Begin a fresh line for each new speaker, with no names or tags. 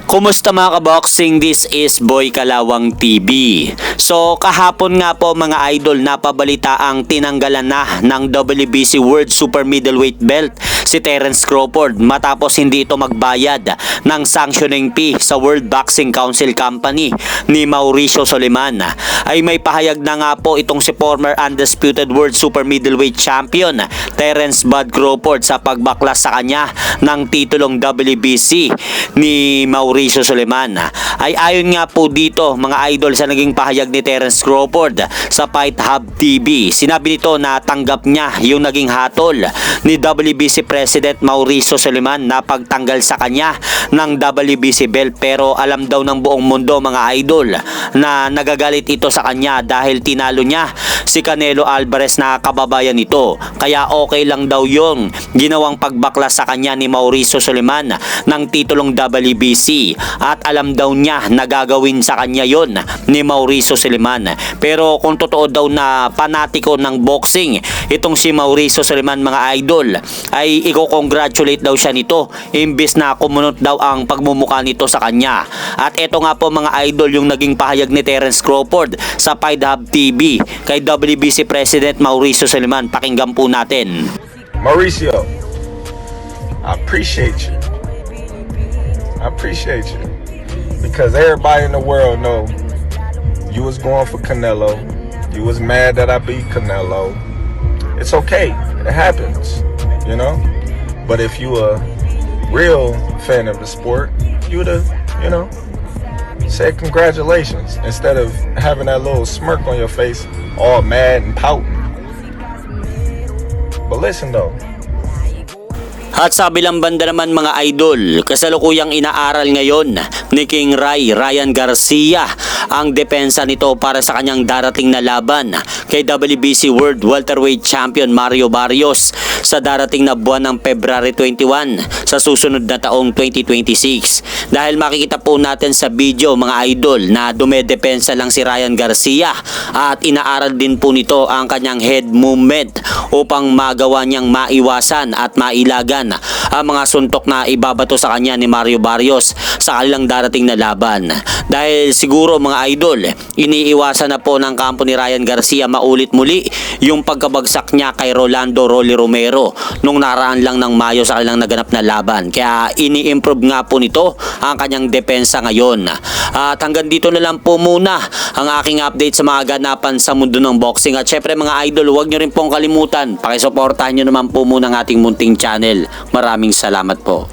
Kumusta mga kaboxing? This is Boy Kalawang TV. So kahapon nga po mga idol, napabalita ang tinanggalan na ng WBC World Super Middleweight Belt si Terence Crawford matapos hindi ito magbayad ng sanctioning fee sa World Boxing Council Company ni Mauricio Suleiman. Ay may pahayag na nga po itong si former undisputed World Super Middleweight Champion Terence Bud Crawford sa pagbaklas sa kanya ng titulong WBC ni Mauricio Suleiman. Ay ayon nga po dito mga idol sa naging pahayag ni Terence Crawford sa Fight Hub TV. Sinabi nito na tanggap niya yung naging hatol ni WBC President Mauricio Suleiman na pagtanggal sa kanya ng WBC belt, pero alam daw ng buong mundo mga idol na nagagalit ito sa kanya dahil tinalo niya si Canelo Alvarez na kababayan nito. Kaya okay lang daw yung ginawang pagbaklas sa kanya ni Mauricio Suleiman ng titulong WBC at alam daw niya na gagawin sa kanya yon ni Mauricio Suleiman. Pero kung totoo daw na panatiko ng boxing itong si Mauricio Suleiman mga idol, ay i-congratulate daw siya nito imbis na kumunot daw ang pagmumukha nito sa kanya. At eto nga po mga idol yung naging pahayag ni Terence Crawford sa Fight Hub TV kay WBC President Mauricio Suleiman. Pakinggan po natin.
Mauricio, I appreciate you. I appreciate you because everybody in the world know you was going for Canelo. You was mad that I beat Canelo. It's okay. It happens, you know. But if you a real fan of the sport, you'd have, you know, said congratulations instead of having that little smirk on your face, all mad and pouting. But listen though.
At sa bilang banda naman mga idol, kasalukuyang inaaral ngayon ni King Ryan Garcia ang depensa nito para sa kanyang darating na laban kay WBC World Welterweight Champion Mario Barrios sa darating na buwan ng February 21 sa susunod na taong 2026. Dahil makikita po natin sa video mga idol na dumedepensa lang si Ryan Garcia at inaaral din po nito ang kanyang head movement upang magawa niyang maiwasan at mailagan ang mga suntok na ibabato sa kanya ni Mario Barrios sa kanilang darating na laban. Dahil siguro mga idol, iniiwasan na po ng kampo ni Ryan Garcia maulit muli yung pagkabagsak niya kay Rolando Rolly Romero nung naraan lang ng Mayo sa kanilang naganap na laban. Kaya ini-improve nga po nito ang kanyang depensa ngayon. At hanggang dito na lang po muna ang aking update sa mga ganapan sa mundo ng boxing. At syempre mga idol, huwag nyo rin pong kalimutan, pakisuportahan nyo naman po muna ang ating munting channel. Maraming salamat po.